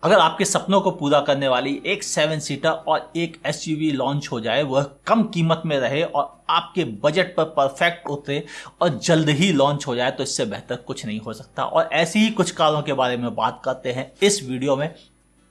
अगर आपके सपनों को पूरा करने वाली एक 7 सीटर और एक एसयूवी लॉन्च हो जाए, वह कम कीमत में रहे और आपके बजट पर परफेक्ट उतरे और जल्द ही लॉन्च हो जाए, तो इससे बेहतर कुछ नहीं हो सकता। और ऐसी ही कुछ कारों के बारे में बात करते हैं इस वीडियो में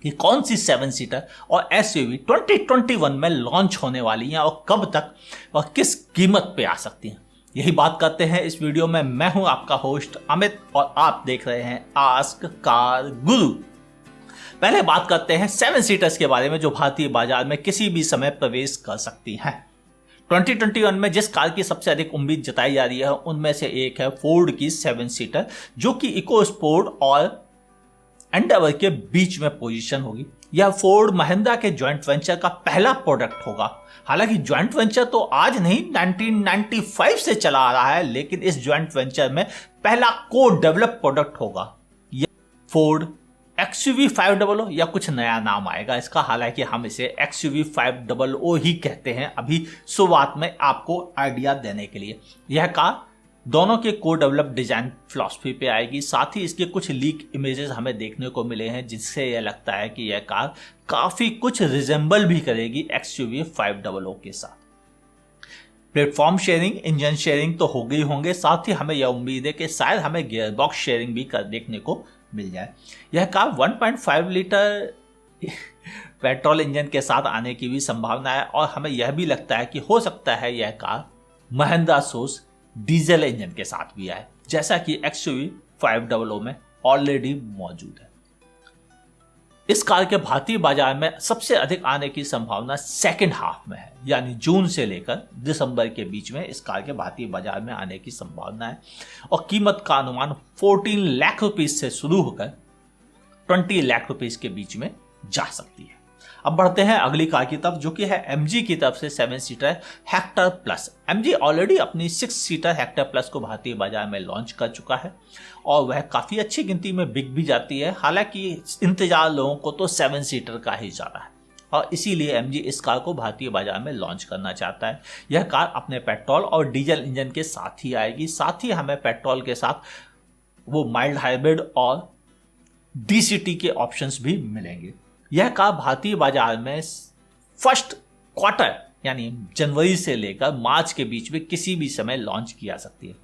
कि कौन सी 7 सीटर और एसयूवी 2021 में लॉन्च होने वाली हैं और कब तक और किस कीमत पे आ सकती हैं। यही बात करते हैं इस वीडियो में। मैं हूं आपका होस्ट अमित और आप देख रहे हैं आस्क कार गुरु। पहले बात करते हैं 7 सीटर्स के बारे में जो भारतीय बाजार में किसी भी समय प्रवेश कर सकती हैं। 2021 में जिस कार की सबसे अधिक उम्मीद जताई जा रही है उनमें से एक है फोर्ड की 7 सीटर, जो कि इको स्पोर्ट और एंडेवर के बीच में पोजीशन होगी। यह फोर्ड महिंद्रा के जॉइंट वेंचर का पहला प्रोडक्ट होगा। हालांकि जॉइंट वेंचर तो आज नहीं 1995 से चला आ रहा है, लेकिन इस जॉइंट वेंचर में पहला को डेवलप प्रोडक्ट होगा। यह फोर्ड XUV 500 या कुछ नया नाम आएगा इसका। हालांकि हम इसे XUV 500 ही कहते हैं अभी शुरुआत में आपको आइडिया देने के लिए। यह कार दोनों के को डेवलप डिजाइन फिलॉसफी पे आएगी। साथ ही इसके कुछ लीक इमेजेस हमें देखने को मिले हैं जिससे यह लगता है कि यह कार काफी कुछ रिजेंबल भी करेगी XUV 500 के साथ। प्लेटफॉर्म शेयरिंग, इंजन शेयरिंग तो हो गई होंगे, साथ ही हमें यह उम्मीद है कि शायद हमें गियरबॉक्स शेयरिंग भी देखने को मिल जाए। यह कार 1.5 लीटर पेट्रोल इंजन के साथ आने की भी संभावना है और हमें यह भी लगता है कि हो सकता है यह car Mahindra source diesel engine के साथ भी आए, जैसा कि XUV 500 में ऑलरेडी मौजूद है। इस कार के भारतीय बाजार में सबसे अधिक आने की संभावना सेकंड हाफ में है, यानी जून से लेकर दिसंबर के बीच में इस कार के भारतीय बाजार में आने की संभावना है और कीमत का अनुमान 14 लाख रुपीस से शुरू होकर 20 लाख रुपीस के बीच में जा सकती है। अब बढ़ते हैं अगली कार की तरफ, जो कि है MG की तरफ से 7 seater Hector plus. MG already अपनी 6 सीटर हेक्टर प्लस को भारतीय बाजार में लॉन्च कर चुका है और वह काफी अच्छी गिनती में बिक भी जाती है। हालांकि इंतजार लोगों को तो 7 सीटर का ही जा रहा है और इसीलिए MG इस कार को भारतीय बाजार में लॉन्च करना चाहता है। यह कार अपने पेट्रोल और डीजल इंजन के साथ ही आएगी। साथ ही हमें पेट्रोल के साथ वो माइल्ड हाइब्रिड और DCT के ऑप्शंस भी मिलेंगे। यह कार भारतीय बाजार में फर्स्ट क्वार्टर यानी जनवरी से लेकर मार्च के बीच में किसी भी समय लॉन्च की जा सकती है।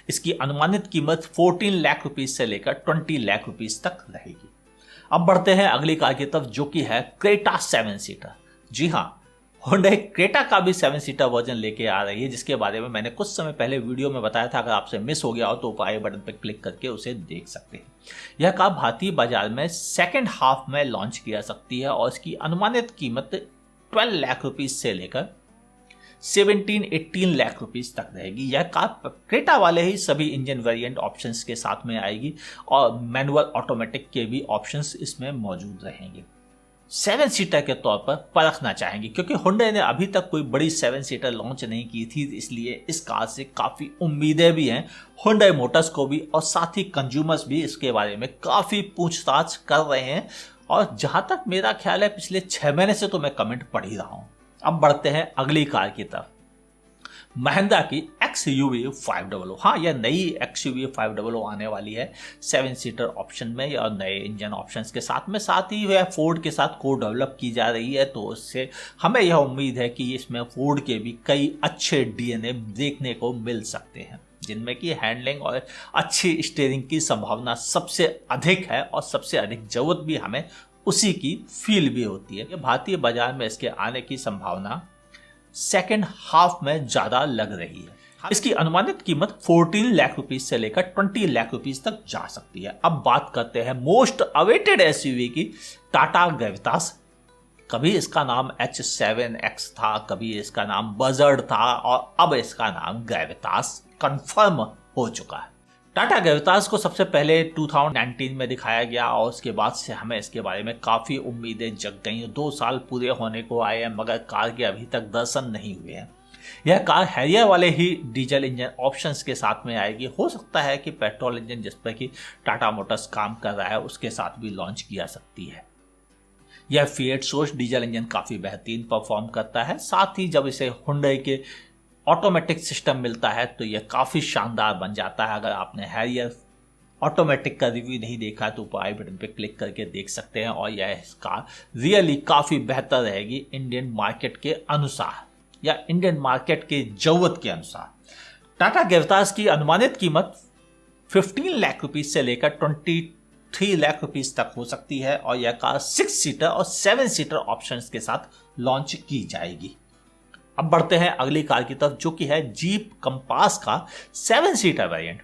इसकी अनुमानित कीमत 14 लाख रुपीस से लेकर 20 लाख रुपीस तक रहेगी। अब बढ़ते हैं अगली कार की तरफ, जो कि है क्रेटा 7 सीटर। जी हाँ, Hyundai क्रेटा का भी 7 सीटर वर्जन लेके आ रही है, जिसके बारे में मैंने कुछ समय पहले वीडियो में बताया था। अगर आपसे मिस हो गया हो तो आई बटन पर क्लिक करके उसे देख सकते हैं। यह कार भारतीय बाजार में सेकंड हाफ में लॉन्च की जा सकती है और इसकी अनुमानित कीमत 12 लाख रुपीस से लेकर 17-18 लाख रुपीस तक रहेगी। यह कार क्रेटा वाले ही सभी इंजन वेरिएंट ऑप्शंस के साथ में आएगी और मैनुअल ऑटोमेटिक के भी ऑप्शंस इसमें मौजूद रहेंगे। 7 सीटर के तौर पर परखना चाहेंगे क्योंकि Hyundai ने अभी तक कोई बड़ी 7 सीटर लॉन्च नहीं की थी, इसलिए इस कार से काफ़ी उम्मीदें भी हैं Hyundai मोटर्स को भी और साथ ही कंज्यूमर्स भी इसके बारे में काफ़ी पूछताछ कर रहे हैं। और जहां तक मेरा ख्याल है पिछले 6 महीने से तो मैं कमेंट पढ़ ही रहा हूं। अब बढ़ते हैं अगली कार की तरफ, महिंद्रा की XUV 500। हाँ, यह नई XUV 500 आने वाली है 7 सीटर ऑप्शन में और नए इंजन ऑप्शंस के साथ में। साथ ही वह फोर्ड के साथ को डेवलप की जा रही है, तो उससे हमें यह उम्मीद है कि इसमें फोर्ड के भी कई अच्छे DNA देखने को मिल सकते हैं, जिनमें कि हैंडलिंग और अच्छी स्टीयरिंग की संभावना सबसे अधिक है और सबसे अधिक जरूरत भी हमें उसी की फील भी होती है। भारतीय बाजार में इसके आने की संभावना सेकेंड हाफ में ज्यादा लग रही है। इसकी अनुमानित कीमत 14 लाख रुपीस से लेकर 20 लाख रुपीस तक जा सकती है। अब बात करते हैं मोस्ट अवेटेड SUV की, टाटा ग्रेविटास। कभी इसका नाम H7X था, कभी इसका नाम बजर्ड था और अब इसका नाम ग्रेविटास कंफर्म हो चुका है। टाटा ग्रेविटास को सबसे पहले 2019 में दिखाया गया और उसके बाद से हमें इसके बारे में काफ़ी उम्मीदें जग गई। 2 साल पूरे होने को आए हैं मगर कार के अभी तक दर्शन नहीं हुए हैं। यह कार हैरियर वाले ही डीजल इंजन ऑप्शंस के साथ में आएगी। हो सकता है कि पेट्रोल इंजन जिस पर कि टाटा मोटर्स काम कर रहा है उसके साथ भी लॉन्च की जा सकती है। यह फिएट सोर्स डीजल इंजन काफ़ी बेहतरीन परफॉर्म करता है। साथ ही जब इसे Hyundai के ऑटोमेटिक सिस्टम मिलता है तो यह काफ़ी शानदार बन जाता है। अगर आपने हैरियर ऑटोमेटिक का रिव्यू नहीं देखा है तो ऊपर आई बटन पे क्लिक करके देख सकते हैं। और यह कार रियली काफ़ी बेहतर रहेगी इंडियन मार्केट के अनुसार या इंडियन मार्केट के ज़रूरत के अनुसार। टाटा ग्रेविटास की अनुमानित कीमत 15 लाख रुपीस से लेकर 23 लाख रुपीस तक हो सकती है और यह कार 6 सीटर और 7 सीटर ऑप्शंस के साथ लॉन्च की जाएगी। अब बढ़ते हैं अगली कार की तरफ जो कि है जीप कंपास का 7 सीटर वेरिएंट।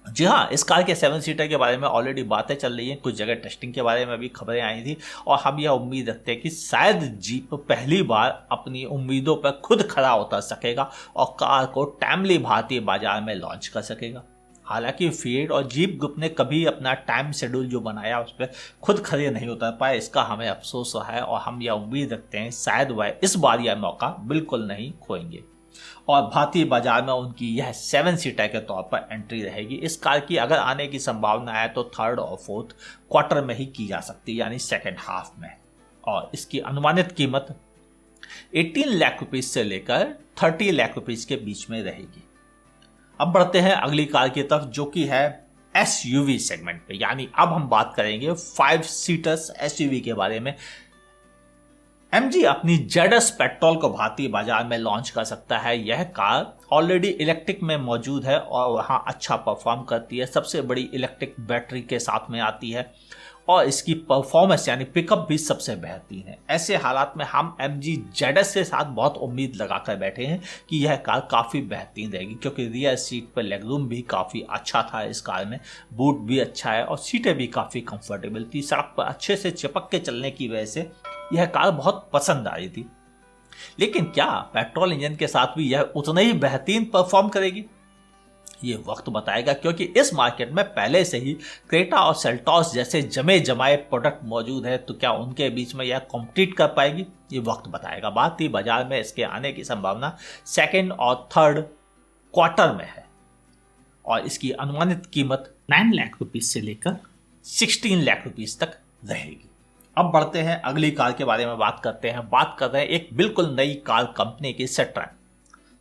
जी हाँ, इस कार के 7 सीटर के बारे में ऑलरेडी बातें चल रही हैं, कुछ जगह टेस्टिंग के बारे में भी खबरें आई थी और हम यह उम्मीद रखते हैं कि शायद जीप पहली बार अपनी उम्मीदों पर खुद खरा उतर सकेगा और कार को टाइमली भारतीय बाजार में लॉन्च कर सकेगा। हालांकि फिएट और जीप ग्रुप ने कभी अपना टाइम शेड्यूल जो बनाया उस पर खुद खड़े नहीं उतर पाए, इसका हमें अफसोस है और हम यह उम्मीद रखते हैं शायद वह इस बार यह मौका बिल्कुल नहीं खोएंगे और भारतीय बाजार में उनकी यह 7 सीटर के तौर पर एंट्री रहेगी। इस कार की अगर आने की संभावना है तो 3rd और 4th क्वार्टर में ही की जा सकती है, यानी सेकेंड हाफ में। और इसकी अनुमानित कीमत 18 लाख रुपीस से लेकर 30 लाख रुपीस के बीच में रहेगी। अब बढ़ते हैं अगली कार की तरफ जो कि है एसयूवी सेगमेंट पे, यानी अब हम बात करेंगे 5 सीटर्स एसयूवी के बारे में। एमजी अपनी जेडएस पेट्रोल को भारतीय बाजार में लॉन्च कर सकता है। यह कार ऑलरेडी इलेक्ट्रिक में मौजूद है और वहां अच्छा परफॉर्म करती है, सबसे बड़ी इलेक्ट्रिक बैटरी के साथ में आती है और इसकी परफॉर्मेंस यानी पिकअप भी सबसे बेहतरीन है। ऐसे हालात में हम एमजी जेडएस के साथ बहुत उम्मीद लगाकर बैठे हैं कि यह कार काफ़ी बेहतरीन रहेगी क्योंकि रियर सीट पर लेगरूम भी काफ़ी अच्छा था इस कार में, बूट भी अच्छा है और सीटें भी काफ़ी कंफर्टेबल थी। सड़क पर अच्छे से चिपक के चलने की वजह से यह कार बहुत पसंद आई थी। लेकिन क्या पेट्रोल इंजन के साथ भी यह उतना ही बेहतरीन परफॉर्म करेगी? ये वक्त बताएगा क्योंकि इस मार्केट में पहले से ही क्रेटा और सेल्टॉस जैसे जमे जमाए प्रोडक्ट मौजूद है, तो क्या उनके बीच में यह कॉम्पीट कर पाएगी? ये वक्त बताएगा। भारतीय बाजार में इसके आने की संभावना 2nd और 3rd क्वार्टर में है और इसकी अनुमानित कीमत 9 लाख रुपीस से लेकर 16 लाख रुपीस तक रहेगी। अब बढ़ते हैं अगली कार के बारे में बात करते हैं। बात कर रहे हैं एक बिल्कुल नई कार कंपनी की सेट्रन।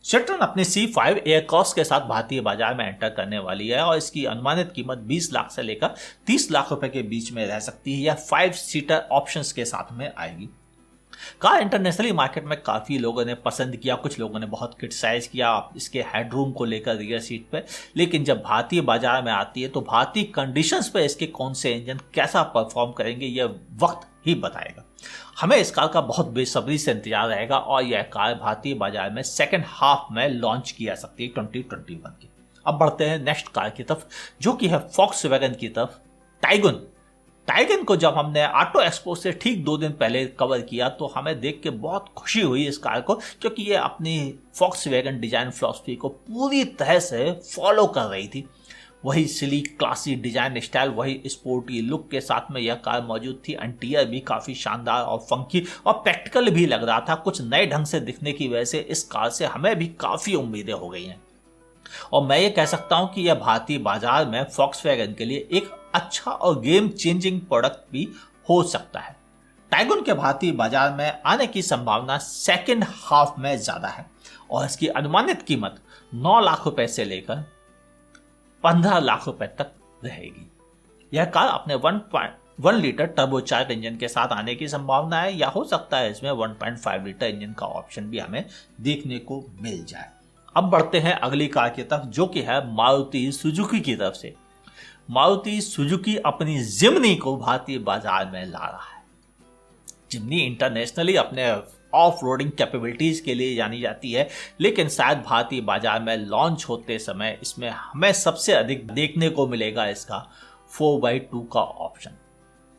सेट्रन अपने C5 एयरक्रॉस के साथ भारतीय बाजार में एंटर करने वाली है और इसकी अनुमानित कीमत 20 लाख से लेकर 30 लाख रुपए के बीच में रह सकती है। यह 5 सीटर ऑप्शंस के साथ में आएगी। कार इंटरनेशनली मार्केट में काफ़ी लोगों ने पसंद किया, कुछ लोगों ने बहुत क्रिटिसाइज किया इसके हेडरूम को लेकर रियर सीट पे, लेकिन जब भारतीय बाजार में आती है तो भारतीय कंडीशंस पे इसके कौन से इंजन कैसा परफॉर्म करेंगे यह वक्त ही बताएगा। हमें इस कार का बहुत बेसब्री से इंतजार रहेगा और यह कार भारतीय बाजार में सेकेंड हाफ में लॉन्च की जा सकती है 2021 की। अब बढ़ते हैं नेक्स्ट कार की तरफ जो कि है फॉक्सवैगन की तरफ, टाइगन। टाइगन को जब हमने ऑटो एक्सपो से ठीक 2 दिन पहले कवर किया तो हमें देख के बहुत खुशी हुई इस कार को, क्योंकि ये अपनी फॉक्सवैगन डिजाइन फिलॉसफी को पूरी तरह से फॉलो कर रही थी। वही स्लीक क्लासी डिजाइन स्टाइल, वही स्पोर्टी लुक के साथ में यह कार मौजूद थी। इंटीरियर भी काफ़ी शानदार और फंकी और प्रैक्टिकल भी लग रहा था। कुछ नए ढंग से दिखने की वजह से इस कार से हमें भी काफ़ी उम्मीदें हो गई हैं और मैं ये कह सकता हूं कि यह भारतीय बाजार में फॉक्सवैगन के लिए एक अच्छा और गेम चेंजिंग प्रोडक्ट भी हो सकता है। टाइगन के भारतीय बाजार में आने की संभावना सेकेंड हाफ में ज़्यादा है और इसकी अनुमानित कीमत 9 लाख रुपए से लेकर 15 लाख रुपए तक रहेगी। यह कार अपने 1.1 लीटर टर्बोचार्ज इंजन के साथ आने की संभावना है या हो सकता है इसमें 1.5 लीटर इंजन का ऑप्शन भी हमें देखने को मिल जाए। अब बढ़ते हैं अगली कार की तरफ जो कि है मारुति सुजुकी की तरफ से। मारुति सुजुकी अपनी जिम्नी को भारतीय बाजार में ला रहा है। जिम्नी इंटरनेशनली अपने ऑफ रोडिंग कैपेबिलिटीज के लिए जानी जाती है, लेकिन शायद भारतीय बाजार में लॉन्च होते समय इसमें हमें सबसे अधिक देखने को मिलेगा इसका 4x2 का ऑप्शन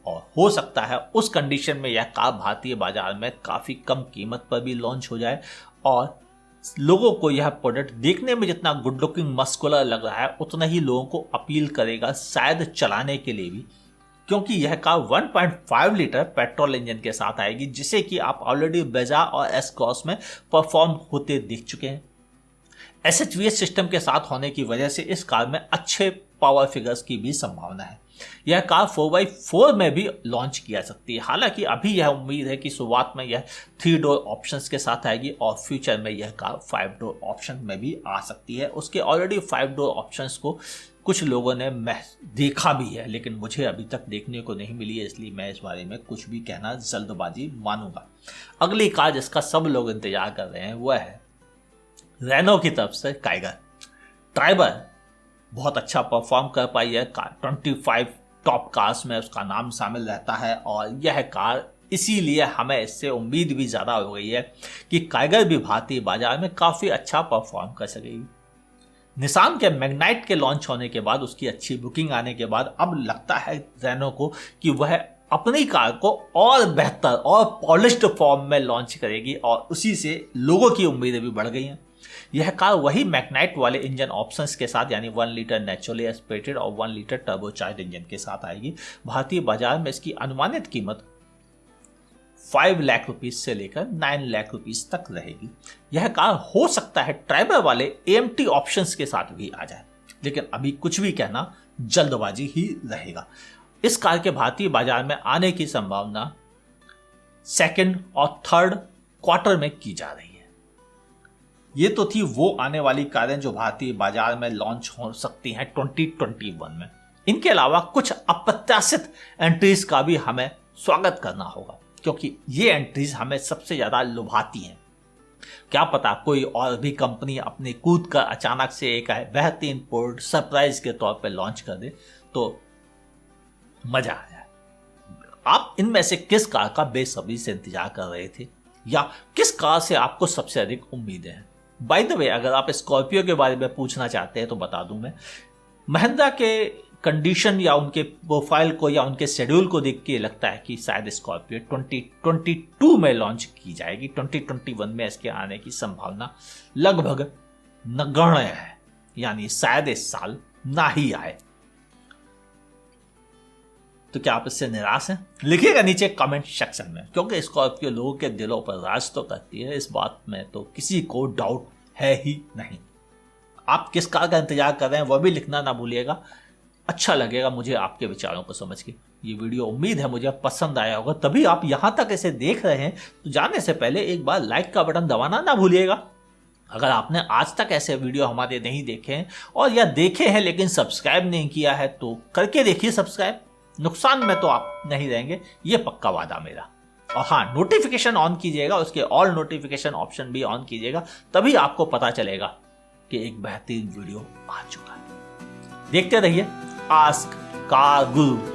और हो सकता है उस कंडीशन में यह कार भारतीय बाजार में काफ़ी कम कीमत पर भी लॉन्च हो जाए और लोगों को यह प्रोडक्ट देखने में जितना गुड लुकिंग मस्कुलर लग रहा है उतना ही लोगों को अपील करेगा, शायद चलाने के लिए भी, क्योंकि यह कार 1.5 लीटर पेट्रोल इंजन के साथ आएगी जिसे कि आप ऑलरेडी बेजा और एस क्रॉस में परफॉर्म होते देख चुके हैं। SHVH सिस्टम के साथ होने की वजह से इस कार में अच्छे पावर फिगर्स की भी संभावना है। यह कार 4x4 में भी लॉन्च किया जा सकती है। हालांकि अभी यह उम्मीद है कि शुरुआत में यह 3 डोर ऑप्शंस के साथ आएगी और फ्यूचर में यह कार 5 डोर ऑप्शन में भी आ सकती है। उसके ऑलरेडी 5 डोर ऑप्शंस को कुछ लोगों ने देखा भी है, लेकिन मुझे अभी तक देखने को नहीं मिली है, इसलिए मैं इस बारे में कुछ भी कहना जल्दबाजी मानूंगा। अगली कार जिसका सब लोग इंतजार कर रहे हैं वह है रेनो की तरफ से काइगर। ट्राइबर बहुत अच्छा परफॉर्म कर पाई है, 25 टॉप कार्स में उसका नाम शामिल रहता है और यह कार इसीलिए हमें इससे उम्मीद भी ज़्यादा हो गई है कि काइगर भी भारतीय बाजार में काफ़ी अच्छा परफॉर्म कर सकेगी। निसान के मैग्नाइट के लॉन्च होने के बाद, उसकी अच्छी बुकिंग आने के बाद अब लगता है रेनो को कि वह अपनी कार को और बेहतर और पॉलिश्ड फॉर्म में लॉन्च करेगी और उसी से लोगों की उम्मीदें भी बढ़ गई हैं। यह कार वही मैग्नाइट वाले इंजन ऑप्शंस के साथ यानी 1 लीटर नेचुरली एस्पिरेटेड और 1 लीटर टर्बोचार्ज इंजन के साथ आएगी। भारतीय बाजार में इसकी अनुमानित कीमत 5 लाख रुपीस से लेकर 9 लाख रुपीस तक रहेगी। यह कार हो सकता है ट्राइबर वाले AMT ऑप्शंस के साथ भी आ जाए, लेकिन अभी कुछ भी कहना जल्दबाजी ही रहेगा। इस कार के भारतीय बाजार में आने की संभावना सेकंड और थर्ड क्वार्टर में की जा रही है। ये तो थी वो आने वाली कारें जो भारतीय बाजार में लॉन्च हो सकती हैं 2021 में। इनके अलावा कुछ अप्रत्याशित एंट्रीज का भी हमें स्वागत करना होगा, क्योंकि ये एंट्रीज हमें सबसे ज्यादा लुभाती हैं। क्या पता कोई और भी कंपनी अपनी कूद कर अचानक से एक बेहतरीन प्रोडक्ट सरप्राइज के तौर पे लॉन्च कर दे तो मजा आ जाए। आप इनमें से किस कार का बेसब्री से इंतजार कर रहे थे या किस कार से आपको सबसे अधिक उम्मीदें हैं? बाय द वे, अगर आप स्कॉर्पियो के बारे में पूछना चाहते हैं तो बता दूं मैं, महिंद्रा के कंडीशन या उनके प्रोफाइल को या उनके शेड्यूल को देख के लगता है कि शायद स्कॉर्पियो 2022 में लॉन्च की जाएगी। 2021 में इसके आने की संभावना लगभग नगण्य है, यानी शायद इस साल ना ही आए। तो क्या आप इससे निराश हैं? लिखिएगा नीचे कमेंट सेक्शन में, क्योंकि स्कॉर्पियो लोगों के दिलों पर राज तो करती है, इस बात में तो किसी को डाउट है ही नहीं। आप किस कार का इंतजार कर रहे हैं वह भी लिखना ना भूलिएगा। अच्छा लगेगा मुझे आपके विचारों को समझ के। ये वीडियो उम्मीद है मुझे पसंद आया होगा, तभी आप यहां तक इसे देख रहे हैं। तो जाने से पहले एक बार लाइक का बटन दबाना ना भूलिएगा। अगर आपने आज तक ऐसे वीडियो हमारे नहीं देखे हैं और या देखे हैं लेकिन सब्सक्राइब नहीं किया है तो करके देखिए सब्सक्राइब। नुकसान में तो आप नहीं रहेंगे, ये पक्का वादा मेरा। और हाँ, नोटिफिकेशन ऑन कीजिएगा, उसके ऑल नोटिफिकेशन ऑप्शन भी ऑन कीजिएगा, तभी आपको पता चलेगा कि एक बेहतरीन वीडियो आ चुका है। देखते रहिए आस्क कार गुरु।